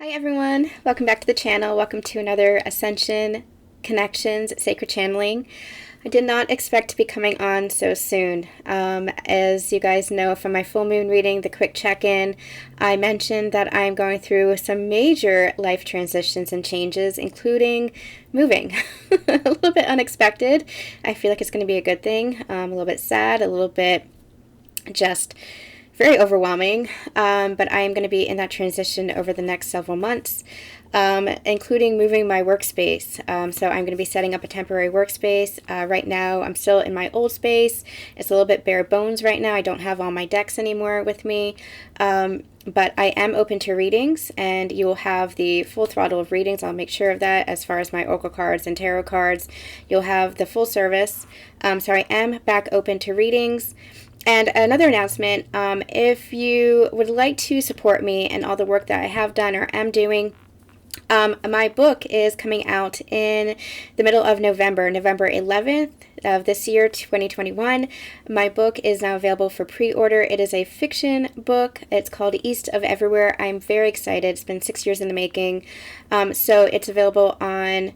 Hi everyone, welcome back to the channel. Welcome to another Ascension Connections Sacred Channeling. I did not expect to be coming on so soon. As you guys know from my full moon reading, the quick check-in, I mentioned that I'm going through some major life transitions and changes, including moving. A little bit unexpected. I feel like it's going to be a good thing. A little bit sad, a little bit just very overwhelming, but I am going to be in that transition over the next several months, including moving my workspace. So I'm going to be setting up a temporary workspace. Right now, I'm still in my old space. It's a little bit bare bones right now. I don't have all my decks anymore with me, but I am open to readings, and you will have the full throttle of readings. I'll make sure of that as far as my oracle cards and tarot cards. You'll have the full service. So I am back open to readings. And another announcement, if you would like to support me and all the work that I have done or am doing, my book is coming out in the middle of November 11th of this year, 2021. My book is now available for pre-order. It is a fiction book. It's called East of Everywhere. I'm very excited. It's been 6 years in the making. So it's available on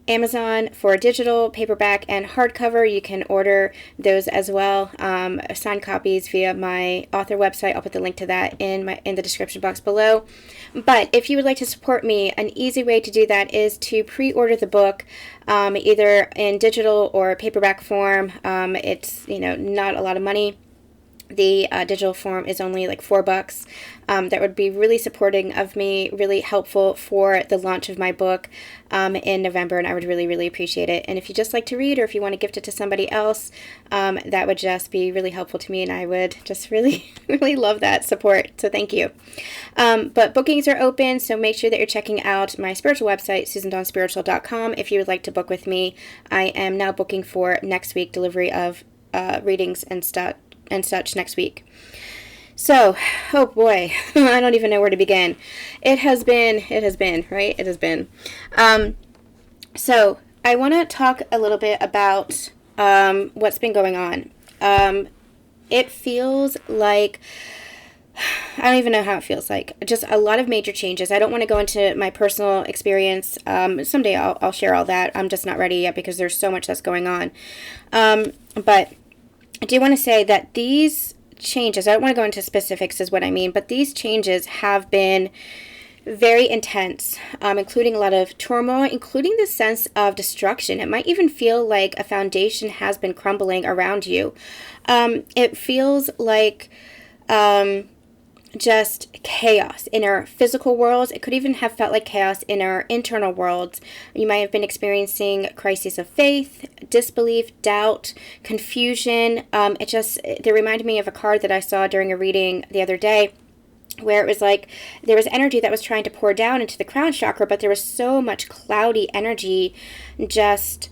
Amazon for digital, paperback, and hardcover. You can order those as well, signed copies via my author website. I'll put the link to that in the description box below. But if you would like to support me, an easy way to do that is to pre-order the book, either in digital or paperback form. It's not a lot of money. The digital form is only like $4. That would be really supporting of me, really helpful for the launch of my book in November, and I would really, really appreciate it. And if you just like to read, or if you want to gift it to somebody else, that would just be really helpful to me, and I would just really, really love that support. So thank you. But bookings are open, so make sure that you're checking out my spiritual website, SusanDawnSpiritual.com, if you would like to book with me. I am now booking for next week, delivery of readings and such next week. So, oh boy, I don't even know where to begin. It has been, right? It has been. So, I want to talk a little bit about what's been going on. It feels like, I don't even know how it feels like. Just a lot of major changes. I don't want to go into my personal experience. Someday I'll share all that. I'm just not ready yet because there's so much that's going on. But I do want to say that these changes, I don't want to go into specifics is what I mean, but these changes have been very intense, including a lot of turmoil, including the sense of destruction. It might even feel like a foundation has been crumbling around you. It feels like just chaos in our physical worlds. It could even have felt like chaos in our internal worlds. You might have been experiencing crises of faith, disbelief, doubt, confusion. They reminded me of a card that I saw during a reading the other day, where it was like there was energy that was trying to pour down into the crown chakra, but there was so much cloudy energy just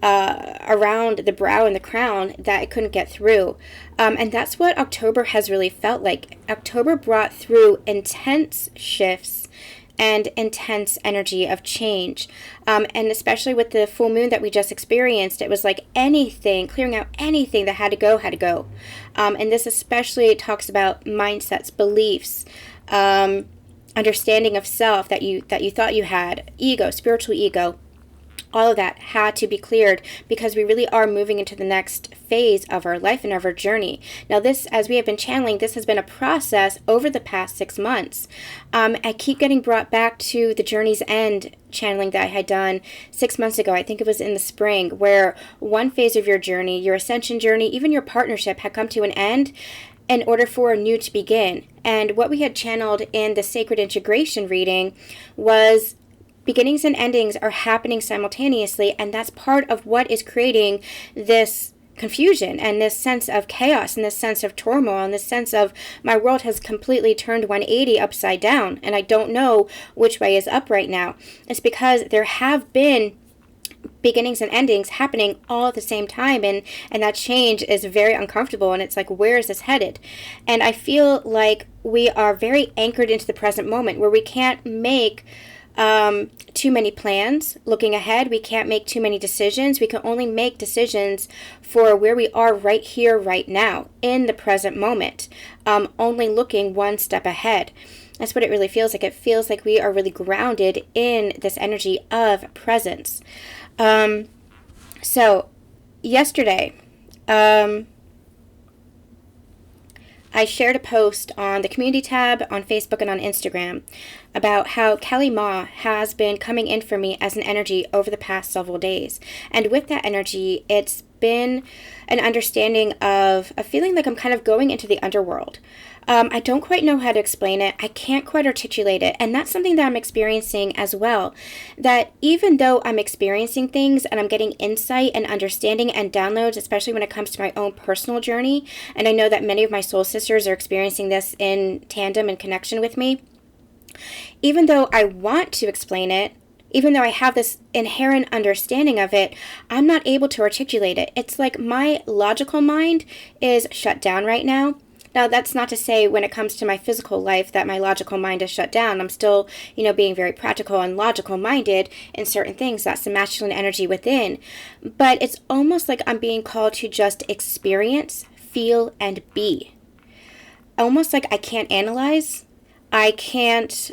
around the brow and the crown that it couldn't get through. And that's what October has really felt like. October brought through intense shifts and intense energy of change. And especially with the full moon that we just experienced, it was like anything, clearing out anything that had to go, had to go. And this especially talks about mindsets, beliefs, understanding of self that you thought you had, ego, spiritual ego. All of that had to be cleared because we really are moving into the next phase of our life and of our journey. Now this, as we have been channeling, this has been a process over the past 6 months. I keep getting brought back to the Journey's End channeling that I had done 6 months ago. I think it was in the spring, where one phase of your journey, your ascension journey, even your partnership had come to an end in order for a new to begin. And what we had channeled in the Sacred Integration reading was beginnings and endings are happening simultaneously, and that's part of what is creating this confusion and this sense of chaos and this sense of turmoil and this sense of my world has completely turned 180 upside down and I don't know which way is up right now. It's because there have been beginnings and endings happening all at the same time, and that change is very uncomfortable, and it's like, where is this headed? And I feel like we are very anchored into the present moment, where we can't make too many plans looking ahead. We can't make too many decisions. We can only make decisions for where we are right here, right now, in the present moment, only looking one step ahead. That's what it really feels like. It feels like we are really grounded in this energy of presence. So yesterday, I shared a post on the community tab on Facebook and on Instagram about how Kali Ma has been coming in for me as an energy over the past several days. And with that energy, it's been an understanding of a feeling like I'm kind of going into the underworld. I don't quite know how to explain it. I can't quite articulate it. And that's something that I'm experiencing as well. That even though I'm experiencing things and I'm getting insight and understanding and downloads, especially when it comes to my own personal journey, and I know that many of my soul sisters are experiencing this in tandem and connection with me, even though I want to explain it, even though I have this inherent understanding of it, I'm not able to articulate it. It's like my logical mind is shut down right now. Now, that's not to say when it comes to my physical life that my logical mind is shut down. I'm still, being very practical and logical minded in certain things. That's the masculine energy within. But it's almost like I'm being called to just experience, feel, and be. Almost like I can't analyze. I can't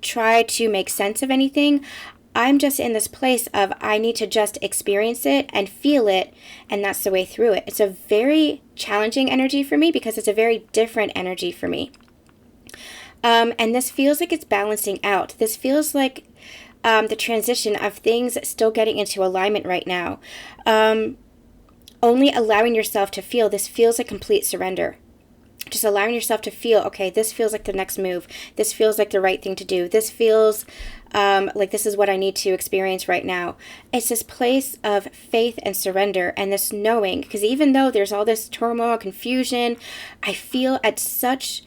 try to make sense of anything. I'm just in this place of I need to just experience it and feel it, and that's the way through it. It's a very challenging energy for me because it's a very different energy for me. And this feels like it's balancing out. This feels like the transition of things still getting into alignment right now. Only allowing yourself to feel, this feels like complete surrender. Just allowing yourself to feel, okay, this feels like the next move. This feels like the right thing to do. This feels like this is what I need to experience right now. It's this place of faith and surrender and this knowing, because even though there's all this turmoil, confusion, I feel at such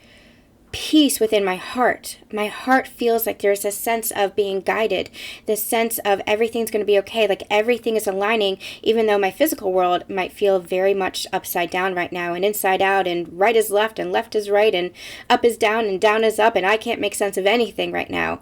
peace within my heart. My heart feels like there's a sense of being guided, this sense of everything's going to be okay, like everything is aligning, even though my physical world might feel very much upside down right now, and inside out, and right is left, and left is right, and up is down, and down is up, and I can't make sense of anything right now.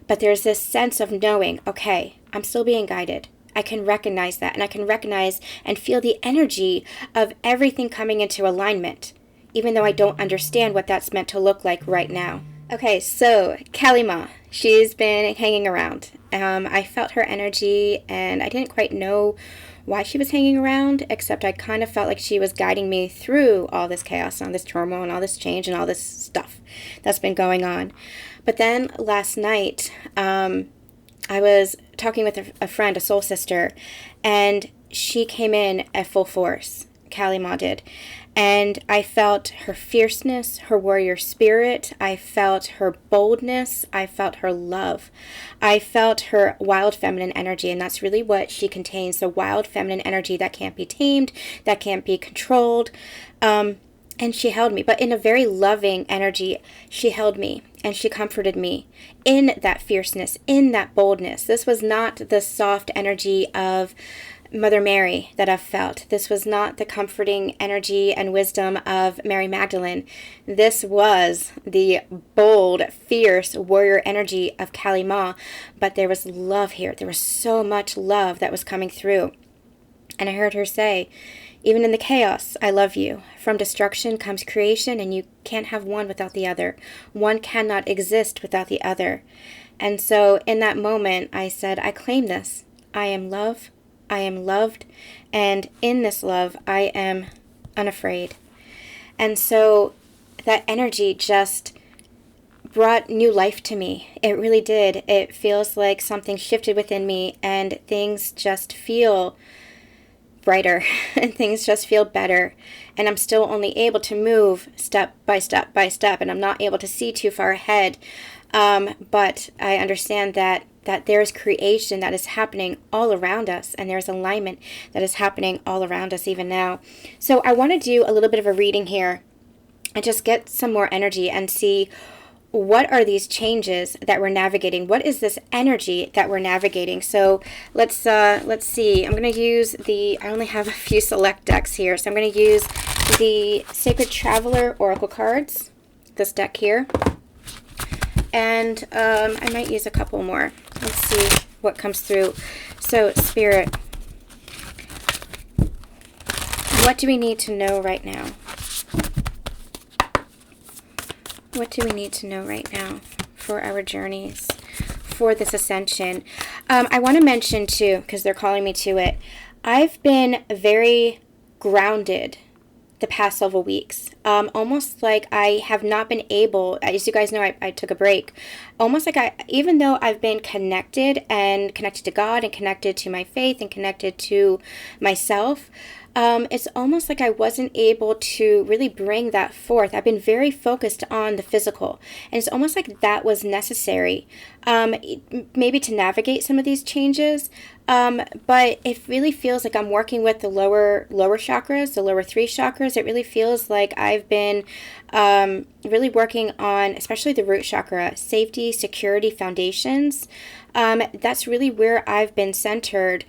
But there's this sense of knowing, okay, I'm still being guided. I can recognize that, and I can recognize and feel the energy of everything coming into alignment, even though I don't understand what that's meant to look like right now. Okay, so Kali Ma, she's been hanging around. I felt her energy, and I didn't quite know why she was hanging around, except I kind of felt like she was guiding me through all this chaos and all this turmoil and all this change and all this stuff that's been going on. But then last night, I was talking with a friend, a soul sister, and she came in at full force. Kali Ma did. And I felt her fierceness, her warrior spirit. I felt her boldness. I felt her love. I felt her wild feminine energy, and that's really what she contains, the wild feminine energy that can't be tamed, that can't be controlled. And she held me, but in a very loving energy. She held me, and she comforted me in that fierceness, in that boldness. This was not the soft energy of Mother Mary that I've felt. This was not the comforting energy and wisdom of Mary Magdalene. This was the bold, fierce warrior energy of Kali Ma. But there was love here. There was so much love that was coming through. And I heard her say, even in the chaos, I love you. From destruction comes creation, and you can't have one without the other. One cannot exist without the other. And so in that moment, I said, I claim this. I am love. I am loved, and in this love, I am unafraid. And so that energy just brought new life to me. It really did. It feels like something shifted within me, and things just feel brighter, and things just feel better. And I'm still only able to move step by step by step, and I'm not able to see too far ahead. But I understand that there's creation that is happening all around us, and there's alignment that is happening all around us even now. So I want to do a little bit of a reading here and just get some more energy and see what are these changes that we're navigating. What is this energy that we're navigating? So let's see. I'm going to use I only have a few select decks here, so I'm going to use the Sacred Traveler Oracle cards, this deck here. And I might use a couple more. Let's see what comes through. So, Spirit, what do we need to know right now? What do we need to know right now for our journeys, for this ascension? I want to mention too, because they're calling me to it, I've been very grounded the past several weeks. Almost like I have not been able, as you guys know, I took a break. Almost like even though I've been connected to God and connected to my faith and connected to myself, it's almost like I wasn't able to really bring that forth. I've been very focused on the physical, and it's almost like that was necessary, maybe to navigate some of these changes. But it really feels like I'm working with the lower chakras, the lower 3 chakras. It really feels like I've been really working on, especially the root chakra, safety, security, foundations. That's really where I've been centered.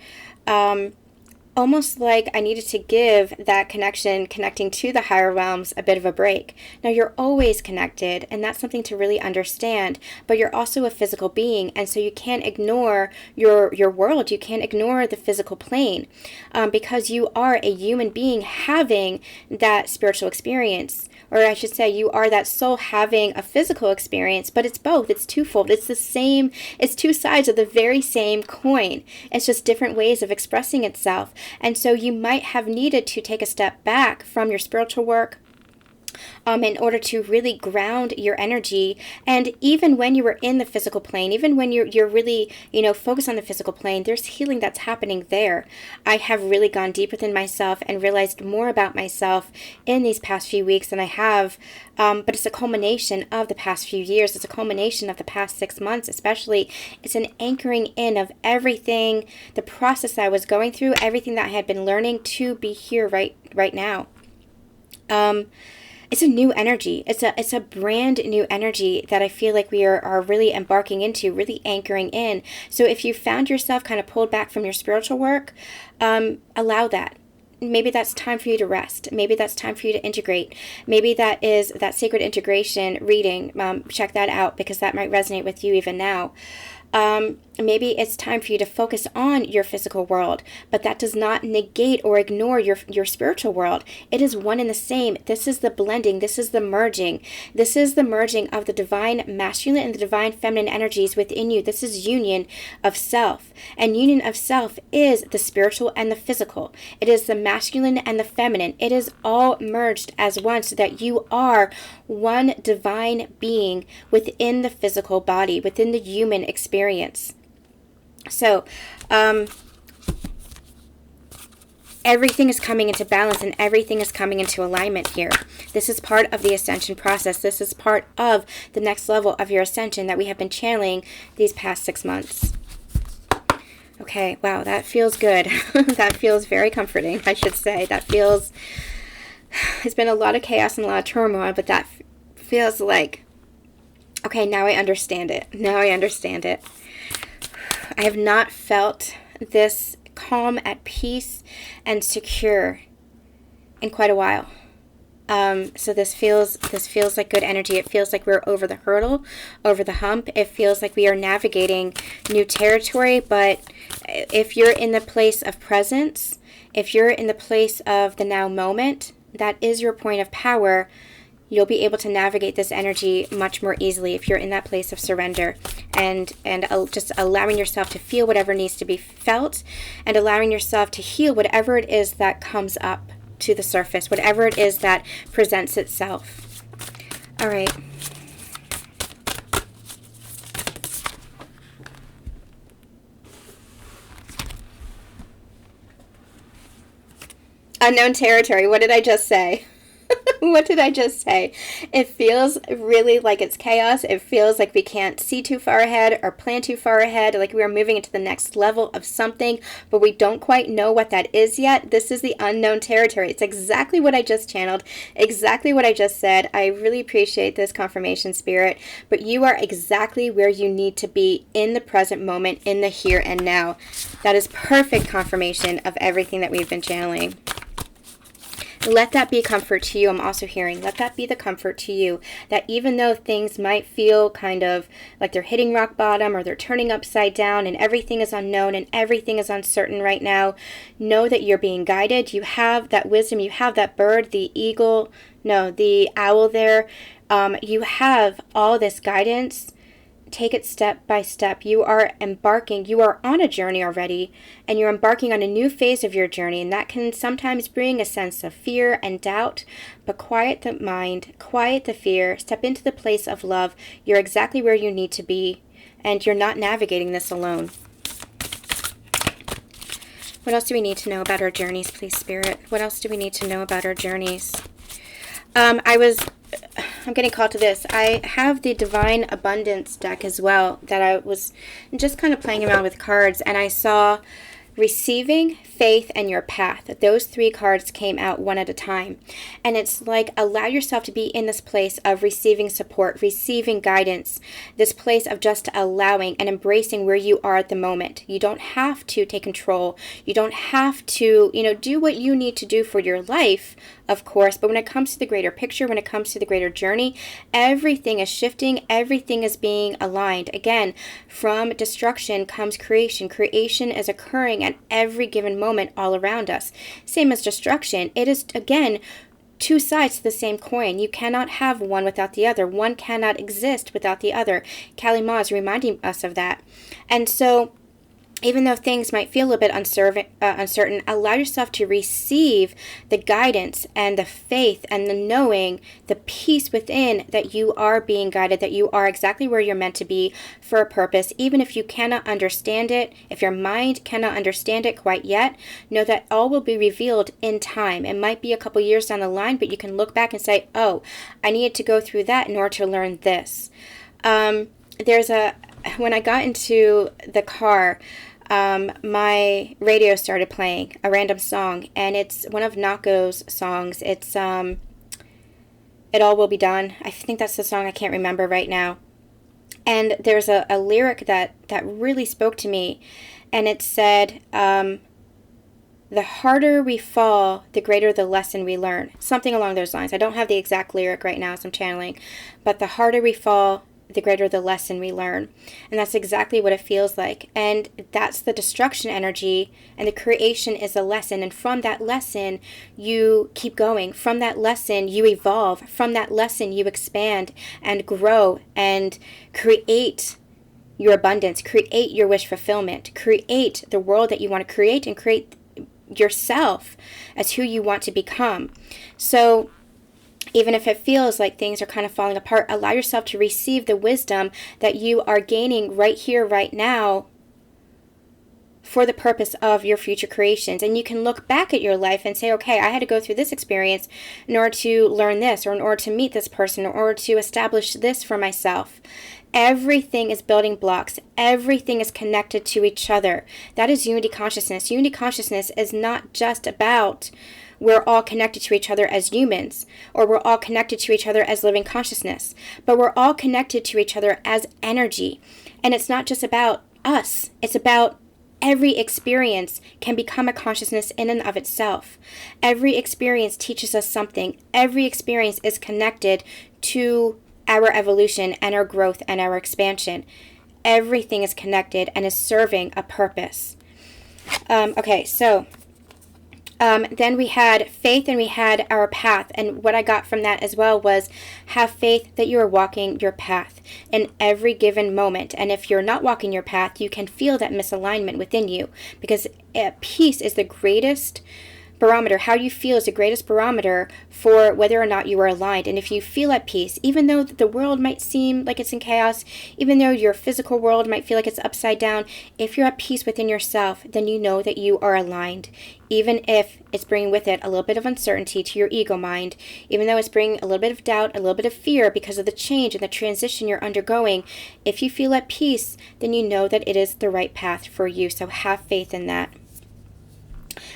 Almost like I needed to give that connecting to the higher realms, a bit of a break. Now, you're always connected, and that's something to really understand, but you're also a physical being, and so you can't ignore your world. You can't ignore the physical plane, because you are a human being having that spiritual experience. Or I should say, you are that soul having a physical experience, but it's both. It's twofold. It's the same. It's two sides of the very same coin. It's just different ways of expressing itself. And so you might have needed to take a step back from your spiritual work, in order to really ground your energy. And even when you were in the physical plane, even when you're really, focused on the physical plane, there's healing that's happening there. I have really gone deep within myself and realized more about myself in these past few weeks than I have, but it's a culmination of the past few years. It's a culmination of the past 6 months, especially. It's an anchoring in of everything, the process I was going through, everything that I had been learning to be here right now. It's a new energy. It's a brand new energy that I feel like we are really embarking into, really anchoring in. So if you found yourself kind of pulled back from your spiritual work, allow that. Maybe that's time for you to rest. Maybe that's time for you to integrate. Maybe that is that sacred integration reading. Check that out, because that might resonate with you even now. Maybe it's time for you to focus on your physical world, but that does not negate or ignore your spiritual world. It is one and the same. This is the blending. This is the merging. This is the merging of the divine masculine and the divine feminine energies within you. This is union of self. And union of self is the spiritual and the physical. It is the masculine and the feminine. It is all merged as one, so that you are one divine being within the physical body, within the human experience. So, everything is coming into balance and everything is coming into alignment here. This is part of the ascension process. This is part of the next level of your ascension that we have been channeling these past 6 months. Okay, wow, that feels good. That feels very comforting, I should say. That feels, it's been a lot of chaos and a lot of turmoil, but that feels like, okay, now I understand it. Now I understand it. I have not felt this calm, at peace, and secure in quite a while. So this feels like good energy. It feels like we're over the hurdle, over the hump. It feels like we are navigating new territory. But if you're in the place of presence, if you're in the place of the now moment, that is your point of power. You'll be able to navigate this energy much more easily if you're in that place of surrender and just allowing yourself to feel whatever needs to be felt and allowing yourself to heal whatever it is that comes up to the surface, whatever it is that presents itself. All right. Unknown territory. What did I just say? What did I just say? It feels really like it's chaos. It feels like we can't see too far ahead or plan too far ahead, like we are moving into the next level of something, but we don't quite know what that is yet. This is the unknown territory. It's exactly what I just channeled, exactly what I just said. I really appreciate this confirmation, Spirit, but you are exactly where you need to be in the present moment, in the here and now. That is perfect confirmation of everything that we've been channeling. Let that be a comfort to you. I'm also hearing, let that be the comfort to you, that even though things might feel kind of like they're hitting rock bottom or they're turning upside down and everything is unknown and everything is uncertain right now, know that you're being guided. You have that wisdom. You have that bird, the eagle, no, the owl there, You have all this guidance. Take it step by step. You are embarking, you are on a journey already, and you're embarking on a new phase of your journey, and that can sometimes bring a sense of fear and doubt, but quiet the mind, quiet the fear, step into the place of love. You're exactly where you need to be, and you're not navigating this alone. What else do we need to know about our journeys, please, Spirit? What else do we need to know about our journeys? I'm getting called to this. I have the Divine Abundance deck as well that I was just kind of playing around with cards, and I saw Receiving, Faith, and Your Path. Those 3 cards came out one at a time. And it's like, allow yourself to be in this place of receiving support, receiving guidance, this place of just allowing and embracing where you are at the moment. You don't have to take control. You don't have to, do what you need to do for your life, of course. But when it comes to the greater picture, when it comes to the greater journey, everything is shifting. Everything is being aligned. Again, from destruction comes creation. Creation is occurring at every given moment all around us. Same as destruction. It is, again, 2 sides to the same coin. You cannot have one without the other. One cannot exist without the other. Kali Ma is reminding us of that. And so, even though things might feel a little bit uncertain, allow yourself to receive the guidance and the faith and the knowing, the peace within, that you are being guided, that you are exactly where you're meant to be for a purpose. Even if you cannot understand it, if your mind cannot understand it quite yet, know that all will be revealed in time. It might be a couple years down the line, but you can look back and say, oh, I needed to go through that in order to learn this. When I got into the car, my radio started playing a random song, and it's one of Nako's songs. It's It All Will Be Done. I think that's the song. I can't remember right now. And there's a lyric that really spoke to me, and it said, the harder we fall, the greater the lesson we learn. Something along those lines. I don't have the exact lyric right now as I'm channeling, but the harder we fall, the greater the lesson we learn. And that's exactly what it feels like. And that's the destruction energy, and the creation is a lesson. And from that lesson, you keep going. From that lesson, you evolve. From that lesson, you expand and grow and create your abundance, create your wish fulfillment, create the world that you want to create, and create yourself as who you want to become. So even if it feels like things are kind of falling apart, allow yourself to receive the wisdom that you are gaining right here, right now, for the purpose of your future creations. And you can look back at your life and say, okay, I had to go through this experience in order to learn this, or in order to meet this person, or in order to establish this for myself. Everything is building blocks. Everything is connected to each other. That is unity consciousness. Unity consciousness is not just about we're all connected to each other as humans, or we're all connected to each other as living consciousness, but we're all connected to each other as energy. And it's not just about us. It's about every experience can become a consciousness in and of itself. Every experience teaches us something. Every experience is connected to our evolution and our growth and our expansion. Everything is connected and is serving a purpose. Then we had faith, and we had our path. And what I got from that as well was, have faith that you are walking your path in every given moment. And if you're not walking your path, you can feel that misalignment within you, because peace is the greatest barometer. How you feel is the greatest barometer for whether or not you are aligned. And if you feel at peace, even though the world might seem like it's in chaos, even though your physical world might feel like it's upside down, if you're at peace within yourself, then you know that you are aligned. Even if it's bringing with it a little bit of uncertainty to your ego mind, even though it's bringing a little bit of doubt, a little bit of fear because of the change and the transition you're undergoing, if you feel at peace, then you know that it is the right path for you. So have faith in that.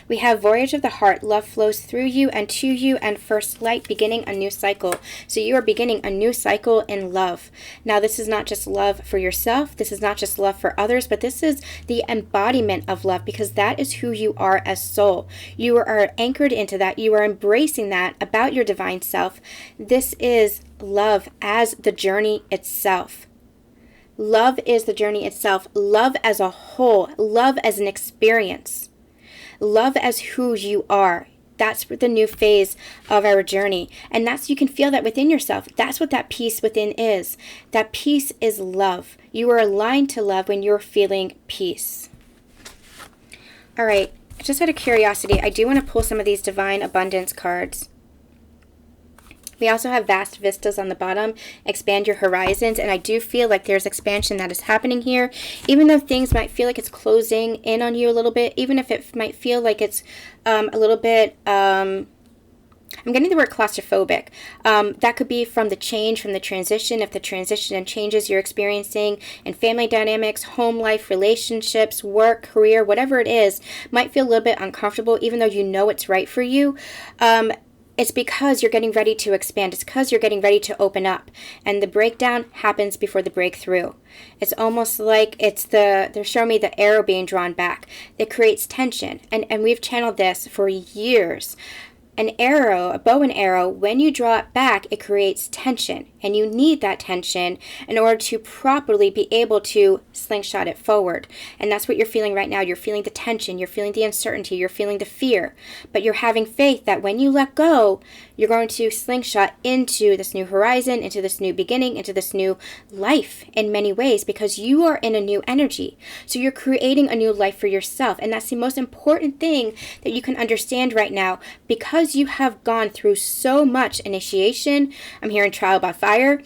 We have Voyage of the Heart. Love flows through you and to you, and first light, beginning a new cycle. So you are beginning a new cycle in love. Now, this is not just love for yourself. This is not just love for others, but this is the embodiment of love, because that is who you are as soul. You are anchored into that. You are embracing that about your divine self. This is love as the journey itself. Love is the journey itself. Love as a whole. Love as an experience. Love as who you are. That's the new phase of our journey. And you can feel that within yourself. That's what that peace within is. That peace is love. You are aligned to love when you're feeling peace. All right, just out of curiosity, I do want to pull some of these Divine Abundance cards. We also have Vast Vistas on the bottom, expand your horizons, and I do feel like there's expansion that is happening here, even though things might feel like it's closing in on you a little bit, even if it might feel like it's a little bit, I'm getting the word claustrophobic. That could be from the change, from the transition, if the transition and changes you're experiencing in family dynamics, home life, relationships, work, career, whatever it is, might feel a little bit uncomfortable, even though you know it's right for you. It's because you're getting ready to expand. It's because you're getting ready to open up. And the breakdown happens before the breakthrough. It's almost like they're showing me the arrow being drawn back. It creates tension. And we've channeled this for years. An arrow, a bow and arrow, when you draw it back, it creates tension. And you need that tension in order to properly be able to slingshot it forward. And that's what you're feeling right now. You're feeling the tension. You're feeling the uncertainty. You're feeling the fear. But you're having faith that when you let go, you're going to slingshot into this new horizon, into this new beginning, into this new life in many ways, because you are in a new energy. So you're creating a new life for yourself. And that's the most important thing that you can understand right now, because you have gone through so much initiation. I'm hearing trial by fire,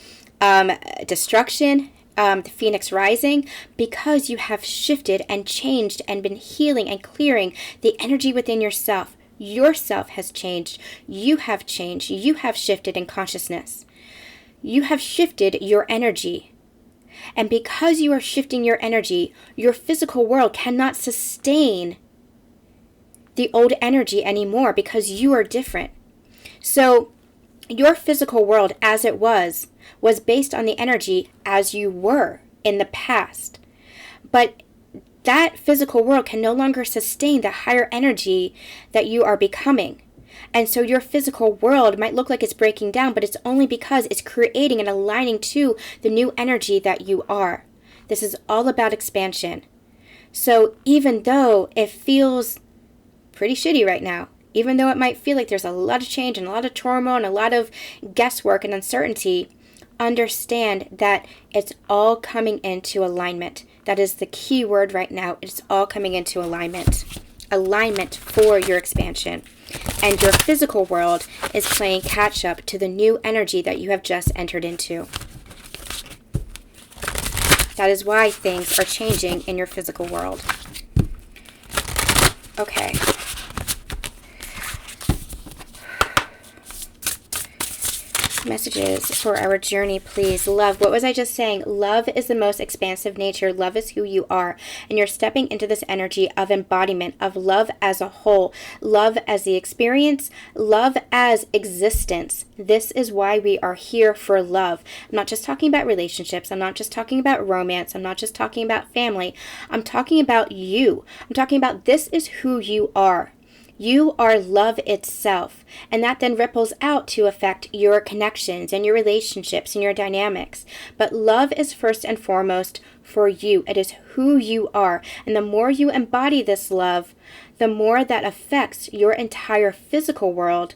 destruction, the phoenix rising, because you have shifted and changed and been healing and clearing the energy within yourself. Yourself has changed. You have changed. You have shifted in consciousness. You have shifted your energy. And because you are shifting your energy, your physical world cannot sustain the old energy anymore, because you are different. So your physical world as it was based on the energy as you were in the past. But that physical world can no longer sustain the higher energy that you are becoming. And so your physical world might look like it's breaking down, but it's only because it's creating and aligning to the new energy that you are. This is all about expansion. So even though it feels pretty shitty right now, even though it might feel like there's a lot of change and a lot of turmoil and a lot of guesswork and uncertainty, understand that it's all coming into alignment. That is the key word right now. It's all coming into alignment. Alignment for your expansion. And your physical world is playing catch up to the new energy that you have just entered into. That is why things are changing in your physical world. Okay. Messages for our journey, please. Love. What was I just saying? Love is the most expansive nature. Love is who you are. And you're stepping into this energy of embodiment, of love as a whole. Love as the experience. Love as existence. This is why we are here, for love. I'm not just talking about relationships. I'm not just talking about romance. I'm not just talking about family. I'm talking about you. I'm talking about this is who you are. You are love itself, and that then ripples out to affect your connections and your relationships and your dynamics. But love is first and foremost for you. It is who you are, and the more you embody this love, the more that affects your entire physical world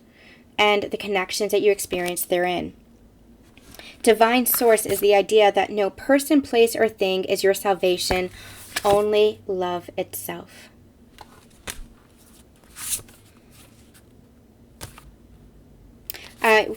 and the connections that you experience therein. Divine source is the idea that no person, place, or thing is your salvation, only love itself. I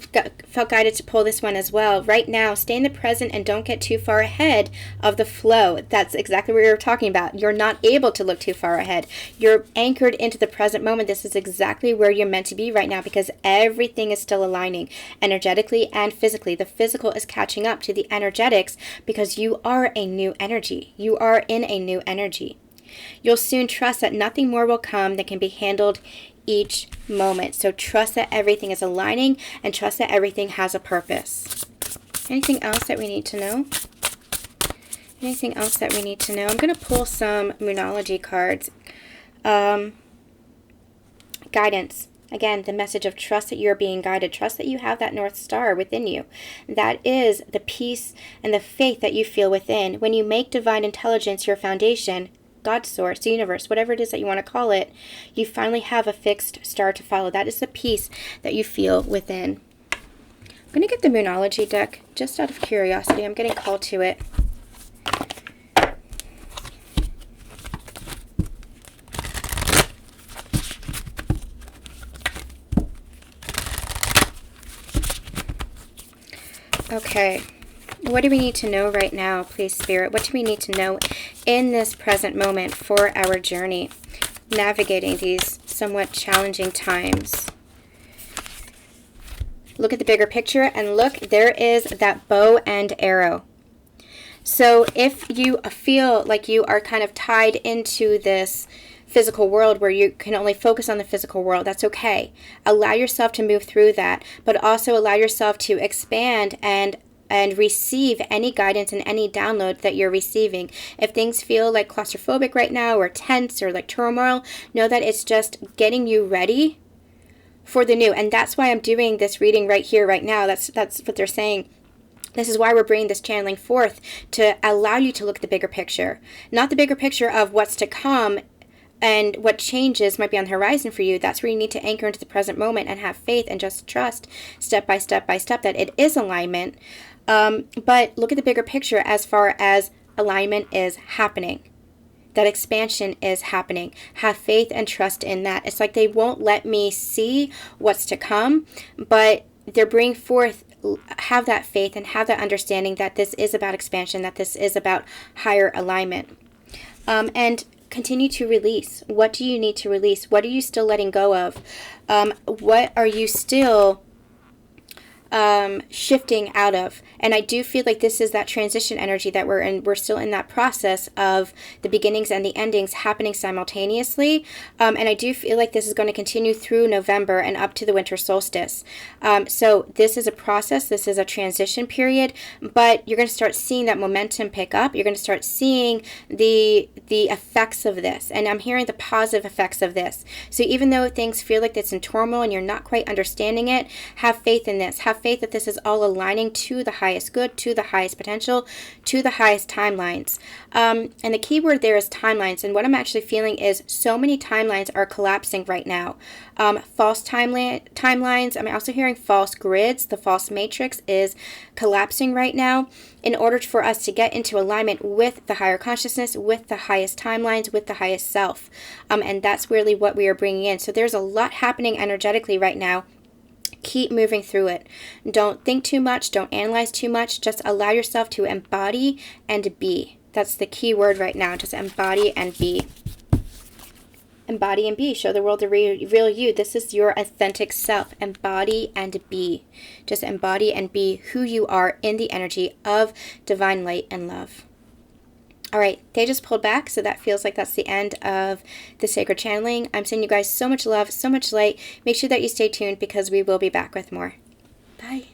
felt guided to pull this one as well. Right now, stay in the present and don't get too far ahead of the flow. That's exactly what we were talking about. You're not able to look too far ahead. You're anchored into the present moment. This is exactly where you're meant to be right now, because everything is still aligning energetically and physically. The physical is catching up to the energetics because you are a new energy. You are in a new energy. You'll soon trust that nothing more will come that can be handled each moment. So trust that everything is aligning and trust that everything has a purpose. Anything else that we need to know? Anything else that we need to know? I'm going to pull some Moonology cards. Guidance. Again, the message of trust that you're being guided. Trust that you have that North Star within you. That is the peace and the faith that you feel within. When you make divine intelligence your foundation, God source, the universe, whatever it is that you want to call it, you finally have a fixed star to follow. That is the peace that you feel within. I'm going to get the Moonology deck just out of curiosity. I'm getting called to it. Okay, what do we need to know right now, please, Spirit? What do we need to know in this present moment for our journey, navigating these somewhat challenging times? Look at the bigger picture, and look, there is that bow and arrow. So if you feel like you are kind of tied into this physical world where you can only focus on the physical world, that's okay. Allow yourself to move through that, but also allow yourself to expand and receive any guidance and any download that you're receiving. If things feel like claustrophobic right now, or tense, or like turmoil, know that it's just getting you ready for the new. And that's why I'm doing this reading right here, right now. That's what they're saying. This is why we're bringing this channeling forth, to allow you to look at the bigger picture. Not the bigger picture of what's to come and what changes might be on the horizon for you. That's where you need to anchor into the present moment and have faith and just trust step by step by step that it is alignment. But look at the bigger picture as far as alignment is happening. That expansion is happening. Have faith and trust in that. It's like they won't let me see what's to come, but they're bringing forth, have that faith and have that understanding that this is about expansion, that this is about higher alignment. And continue to release. What do you need to release? What are you still letting go of? What are you still shifting out of? And I do feel like this is that transition energy that we're in. We're still in that process of the beginnings and the endings happening simultaneously. And I do feel like this is going to continue through November and up to the winter solstice. So this is a process. This is a transition period, but you're going to start seeing that momentum pick up. You're going to start seeing the effects of this. And I'm hearing the positive effects of this. So even though things feel like it's in turmoil and you're not quite understanding it, have faith in this. Have faith that this is all aligning to the highest good, to the highest potential, to the highest timelines. And the key word there is timelines. And what I'm actually feeling is so many timelines are collapsing right now. False timelines. I'm also hearing false grids. The false matrix is collapsing right now in order for us to get into alignment with the higher consciousness, with the highest timelines, with the highest self. And that's really what we are bringing in. So there's a lot happening energetically right now. Keep moving through it. Don't think too much. Don't analyze too much. Just allow yourself to embody and be. That's the key word right now. Just embody and be. Embody and be. Show the world the real you. This is your authentic self. Embody and be. Just embody and be who you are in the energy of divine light and love. All right, they just pulled back, so that feels like that's the end of the sacred channeling. I'm sending you guys so much love, so much light. Make sure that you stay tuned because we will be back with more. Bye.